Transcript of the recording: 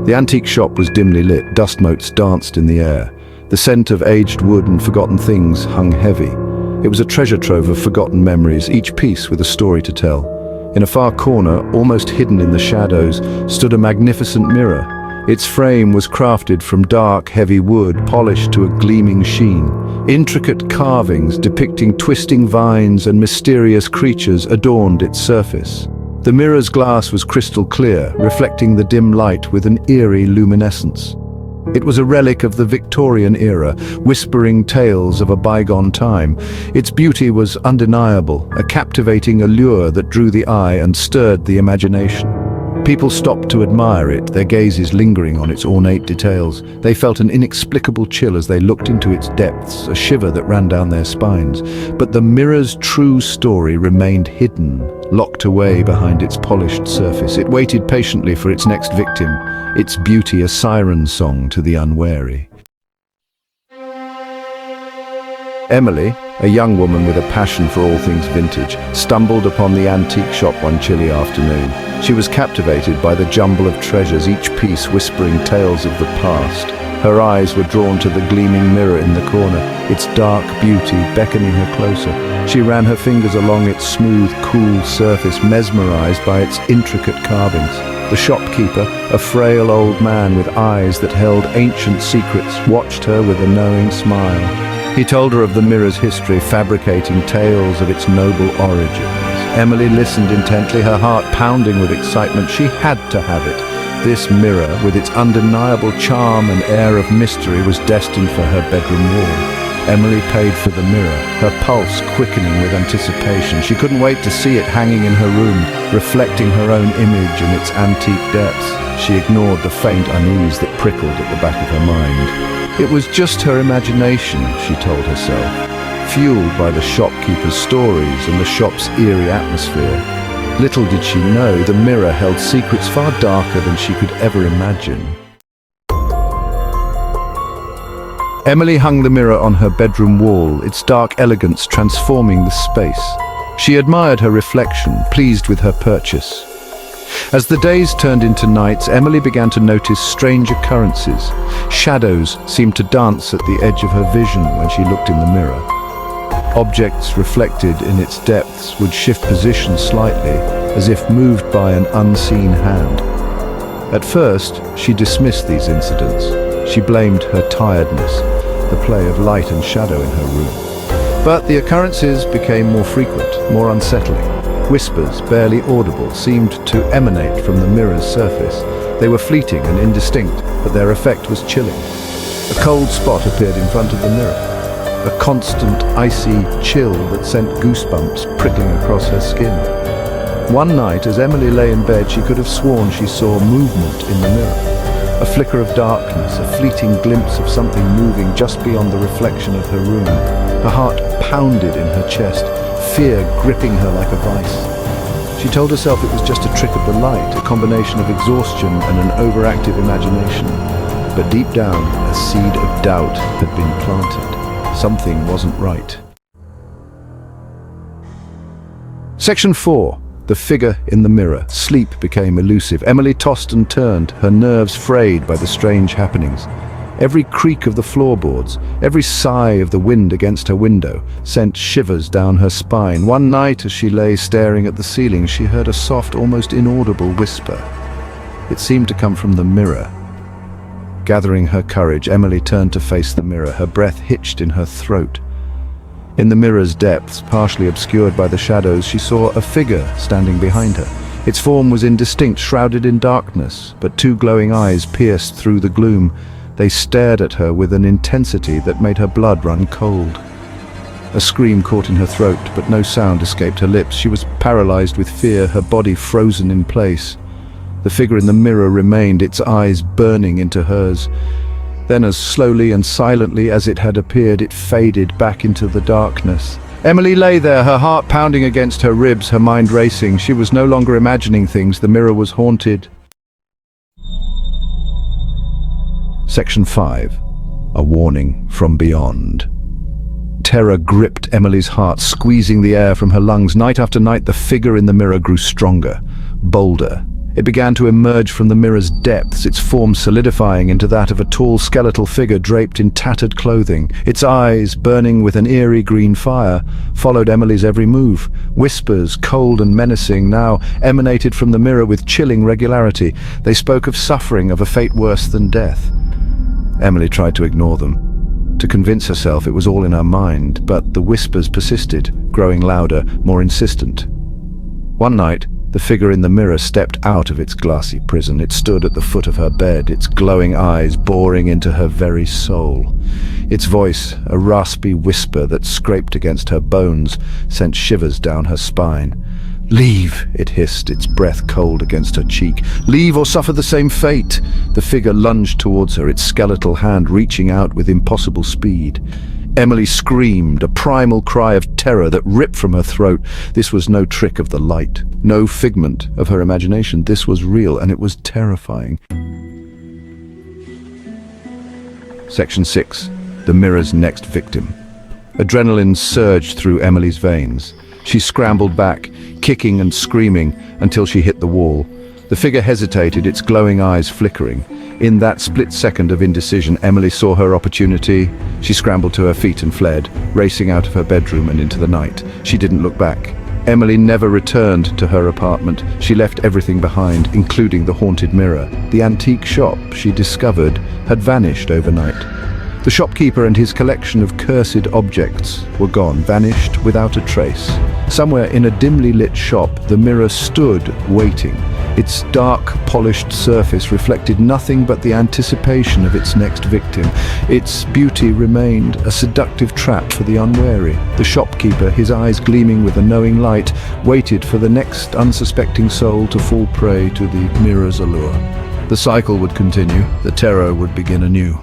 The antique shop was dimly lit, dust motes danced in the air. The scent of aged wood and forgotten things hung heavy. It was a treasure trove of forgotten memories, each piece with a story to tell. In a far corner, almost hidden in the shadows, stood a magnificent mirror. Its frame was crafted from dark, heavy wood, polished to a gleaming sheen. Intricate carvings depicting twisting vines and mysterious creatures adorned its surface. The mirror's glass was crystal clear, reflecting the dim light with an eerie luminescence. It was a relic of the Victorian era, whispering tales of a bygone time. Its beauty was undeniable, a captivating allure that drew the eye and stirred the imagination. People stopped to admire it, their gazes lingering on its ornate details. They felt an inexplicable chill as they looked into its depths, a shiver that ran down their spines. But the mirror's true story remained hidden, locked away behind its polished surface. It waited patiently for its next victim, its beauty a siren song to the unwary. Emily, a young woman with a passion for all things vintage, stumbled upon the antique shop one chilly afternoon. She was captivated by the jumble of treasures, each piece whispering tales of the past. Her eyes were drawn to the gleaming mirror in the corner, its dark beauty beckoning her closer. She ran her fingers along its smooth, cool surface, mesmerized by its intricate carvings. The shopkeeper, a frail old man with eyes that held ancient secrets, watched her with a knowing smile. He told her of the mirror's history, fabricating tales of its noble origins. Emily listened intently, her heart pounding with excitement. She had to have it. This mirror, with its undeniable charm and air of mystery, was destined for her bedroom wall. Emily paid for the mirror, her pulse quickening with anticipation. She couldn't wait to see it hanging in her room, reflecting her own image in its antique depths. She ignored the faint unease that prickled at the back of her mind. It was just her imagination, she told herself, fueled by the shopkeeper's stories and the shop's eerie atmosphere. Little did she know the mirror held secrets far darker than she could ever imagine. Emily hung the mirror on her bedroom wall, its dark elegance transforming the space. She admired her reflection, pleased with her purchase. As the days turned into nights, Emily began to notice strange occurrences. Shadows seemed to dance at the edge of her vision when she looked in the mirror. Objects reflected in its depths would shift position slightly, as if moved by an unseen hand. At first, she dismissed these incidents. She blamed her tiredness, the play of light and shadow in her room. But the occurrences became more frequent, more unsettling. Whispers, barely audible, seemed to emanate from the mirror's surface. They were fleeting and indistinct, but their effect was chilling. A cold spot appeared in front of the mirror, a constant, icy chill that sent goosebumps prickling across her skin. One night, as Emily lay in bed, she could have sworn she saw movement in the mirror. A flicker of darkness, a fleeting glimpse of something moving just beyond the reflection of her room. Her heart pounded in her chest, fear gripping her like a vice. She told herself it was just a trick of the light, a combination of exhaustion and an overactive imagination. But deep down, a seed of doubt had been planted. Something wasn't right. Section 4. The figure in the mirror. Sleep became elusive. Emily tossed and turned, her nerves frayed by the strange happenings. Every creak of the floorboards, every sigh of the wind against her window, sent shivers down her spine. One night, as she lay staring at the ceiling, she heard a soft, almost inaudible whisper. It seemed to come from the mirror. Gathering her courage, Emily turned to face the mirror, her breath hitched in her throat. In the mirror's depths, partially obscured by the shadows, she saw a figure standing behind her. Its form was indistinct, shrouded in darkness, but two glowing eyes pierced through the gloom. They stared at her with an intensity that made her blood run cold. A scream caught in her throat, but no sound escaped her lips. She was paralyzed with fear, her body frozen in place. The figure in the mirror remained, its eyes burning into hers. Then, as slowly and silently as it had appeared, it faded back into the darkness. Emily lay there, her heart pounding against her ribs, her mind racing. She was no longer imagining things. The mirror was haunted. Section 5. A warning from beyond. Terror gripped Emily's heart, squeezing the air from her lungs. Night after night, the figure in the mirror grew stronger, bolder. It began to emerge from the mirror's depths, its form solidifying into that of a tall skeletal figure draped in tattered clothing. Its eyes, burning with an eerie green fire, followed Emily's every move. Whispers, cold and menacing, now emanated from the mirror with chilling regularity. They spoke of suffering, of a fate worse than death. Emily tried to ignore them, to convince herself it was all in her mind, but the whispers persisted, growing louder, more insistent. One night, the figure in the mirror stepped out of its glassy prison. It stood at the foot of her bed, its glowing eyes boring into her very soul. Its voice, a raspy whisper that scraped against her bones, sent shivers down her spine. "Leave," it hissed, its breath cold against her cheek. "Leave or suffer the same fate." The figure lunged towards her, its skeletal hand reaching out with impossible speed. Emily screamed, a primal cry of terror that ripped from her throat. This was no trick of the light, no figment of her imagination. This was real, and it was terrifying. Section 6. The mirror's next victim. Adrenaline surged through Emily's veins. She scrambled back, kicking and screaming, until she hit the wall. The figure hesitated, its glowing eyes flickering. In that split second of indecision, Emily saw her opportunity. She scrambled to her feet and fled, racing out of her bedroom and into the night. She didn't look back. Emily never returned to her apartment. She left everything behind, including the haunted mirror. The antique shop, she discovered, had vanished overnight. The shopkeeper and his collection of cursed objects were gone, vanished without a trace. Somewhere in a dimly lit shop, the mirror stood, waiting. Its dark, polished surface reflected nothing but the anticipation of its next victim. Its beauty remained a seductive trap for the unwary. The shopkeeper, his eyes gleaming with a knowing light, waited for the next unsuspecting soul to fall prey to the mirror's allure. The cycle would continue. The terror would begin anew.